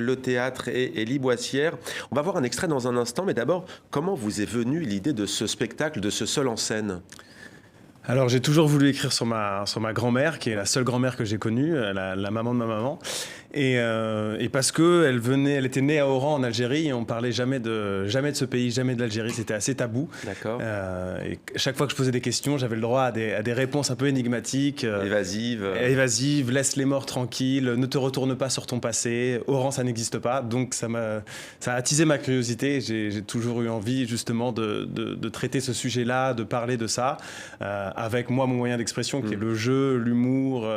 Le théâtre et Élie Boissière. On va voir un extrait dans un instant, mais d'abord, comment vous est venue l'idée de ce spectacle, de ce seul en scène? Alors j'ai toujours voulu écrire sur ma grand-mère, qui est la seule grand-mère que j'ai connue, la maman de ma maman. Et parce que elle était née à Oran en Algérie et on parlait jamais de ce pays, jamais de l'Algérie, c'était assez tabou. D'accord. Et chaque fois que je posais des questions, j'avais le droit à des réponses un peu énigmatiques. Évasives, laisse les morts tranquilles, ne te retourne pas sur ton passé, Oran ça n'existe pas. Donc ça a attisé ma curiosité, j'ai toujours eu envie justement de traiter ce sujet-là, de parler de ça, avec moi mon moyen d'expression qui est le jeu, l'humour,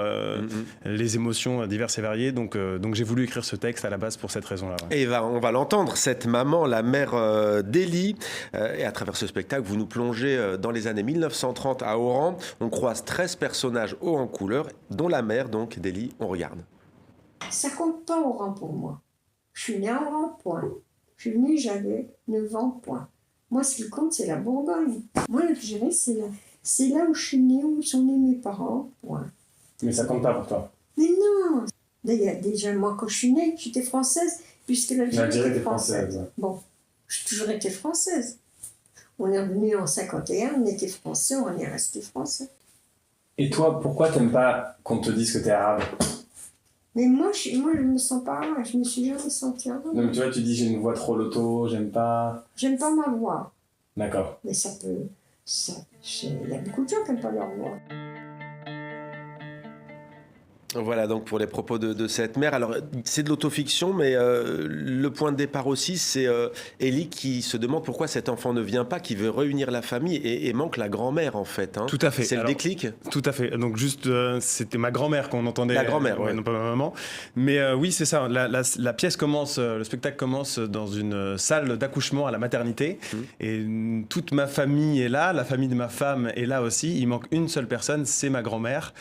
les émotions diverses et variées. Donc j'ai voulu écrire ce texte à la base pour cette raison-là. Ouais. Et on va l'entendre, cette maman, la mère d'Élie. Et à travers ce spectacle, vous nous plongez dans les années 1930 à Oran. On croise 13 personnages hauts en couleur, dont la mère donc d'Élie. On regarde. Ça compte pas Oran pour moi. Je suis née à Oran, point. Je suis venue, j'avais 9 ans, point. Moi, ce qui compte, c'est la Bourgogne. Moi, l'Algérie, c'est là où je suis née, où sont nés mes parents, point. Mais ça compte pas pour toi. Mais non! D'ailleurs, déjà, moi, quand je suis née, j'étais française, puisque l'Algérie était française. Bon, j'ai toujours été française. On est revenu en 51, on était français, on est resté français. Et toi, pourquoi t'aimes pas qu'on te dise que t'es arabe? Mais moi, je me sens pas arabe, je me suis jamais sentie arabe. Non, mais tu vois, tu dis j'ai une voix trop loto, j'aime pas... J'aime pas ma voix. D'accord. Mais il y a beaucoup de gens qui n'aiment pas leur voix. Voilà donc pour les propos de cette mère. Alors c'est de l'autofiction, mais le point de départ aussi, c'est Élie qui se demande pourquoi cet enfant ne vient pas, qui veut réunir la famille et manque la grand-mère en fait. Hein. Tout à fait. C'est le déclic. Tout à fait. Donc juste, c'était ma grand-mère qu'on entendait. La grand-mère, ouais. Non pas ma maman. Mais oui, c'est ça. La pièce commence, le spectacle commence dans une salle d'accouchement à la maternité. Et toute ma famille est là, la famille de ma femme est là aussi. Il manque une seule personne, c'est ma grand-mère.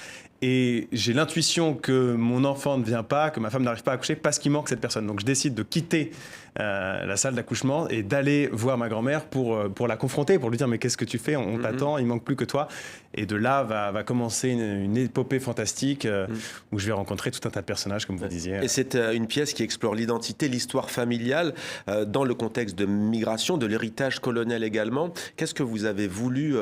Et j'ai l'intuition que mon enfant ne vient pas, que ma femme n'arrive pas à accoucher parce qu'il manque cette personne. Donc je décide de quitter la salle d'accouchement et d'aller voir ma grand-mère pour la confronter, pour lui dire mais qu'est-ce que tu fais, on t'attend, il manque plus que toi. Et de là va commencer une épopée fantastique où je vais rencontrer tout un tas de personnages comme vous disiez. Et c'est une pièce qui explore l'identité, l'histoire familiale dans le contexte de migration, de l'héritage colonial également. Qu'est-ce que vous avez voulu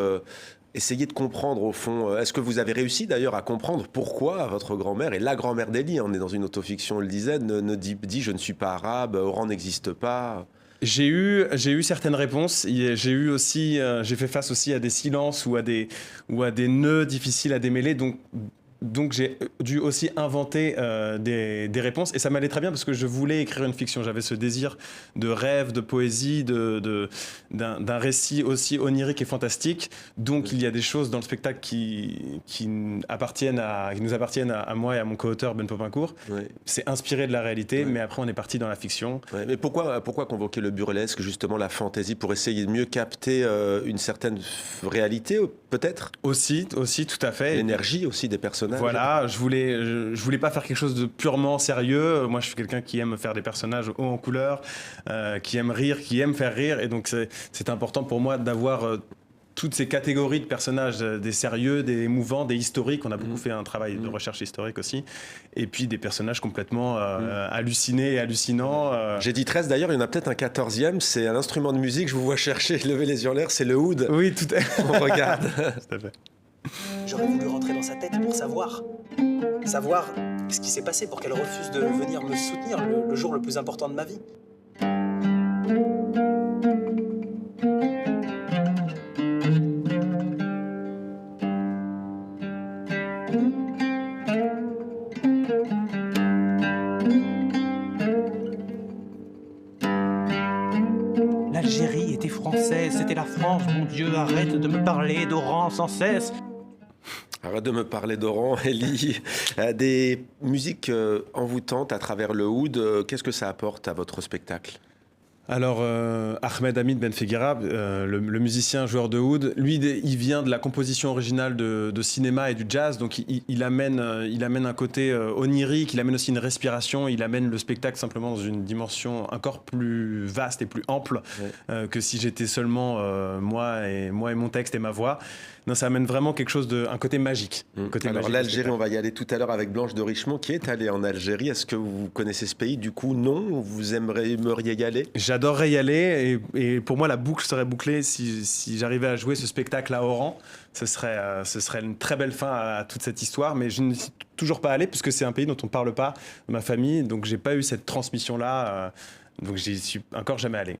essayer de comprendre au fond? Est-ce que vous avez réussi d'ailleurs à comprendre pourquoi votre grand-mère, et la grand-mère d'Élie, on est dans une autofiction, on le disait, dit je ne suis pas arabe, Oran n'existe pas? J'ai eu certaines réponses. J'ai eu aussi, j'ai fait face aussi à des silences ou à des nœuds difficiles à démêler. Donc j'ai dû aussi inventer des réponses et ça m'allait très bien parce que je voulais écrire une fiction. J'avais ce désir de rêve, de poésie, d'un récit aussi onirique et fantastique. Donc il y a des choses dans le spectacle qui nous appartiennent à moi et à mon co-auteur Ben Popincourt. Oui. C'est inspiré de la réalité, mais après on est parti dans la fiction. Oui, mais pourquoi convoquer le burlesque, justement la fantaisie, pour essayer de mieux capter une certaine réalité peut-être? Aussi, tout à fait. L'énergie aussi des personnages. Voilà, je voulais pas faire quelque chose de purement sérieux. Moi, je suis quelqu'un qui aime faire des personnages hauts en couleur, qui aime rire, qui aime faire rire. Et donc, c'est important pour moi d'avoir toutes ces catégories de personnages, des sérieux, des émouvants, des historiques. On a beaucoup fait un travail de recherche historique aussi. Et puis des personnages complètement hallucinés et hallucinants. J'ai dit 13 d'ailleurs, il y en a peut-être un 14e. C'est un instrument de musique, je vous vois chercher, lever les yeux en l'air, c'est le oud. Oui, tout à fait. On regarde. Tout à fait. J'aurais voulu rentrer dans sa tête pour savoir ce qui s'est passé pour qu'elle refuse de venir me soutenir le jour le plus important de ma vie. L'Algérie était française, c'était la France, mon Dieu, arrête de me parler d'Oran sans cesse. Arrête de me parler d'Oran, Élie. Des musiques envoûtantes à travers le oud, qu'est-ce que ça apporte à votre spectacle? Alors, Ahmed Hamid Benfeguera, le musicien, joueur de oud, lui, il vient de la composition originale de cinéma et du jazz, donc il amène un côté onirique, il amène aussi une respiration, il amène le spectacle simplement dans une dimension encore plus vaste et plus ample que si j'étais seulement moi et mon texte et ma voix. Non, ça amène vraiment quelque chose un côté magique. Alors l'Algérie, on va y aller tout à l'heure avec Blanche de Richemont qui est allée en Algérie. Est-ce que vous connaissez ce pays? Du coup, non? Vous aimeriez y aller? J'adorerais y aller et pour moi la boucle serait bouclée si j'arrivais à jouer ce spectacle à Oran. Ce serait une très belle fin à toute cette histoire, mais je ne suis toujours pas allé puisque c'est un pays dont on ne parle pas de ma famille, donc j'ai pas eu cette transmission-là, donc j'y suis encore jamais allé.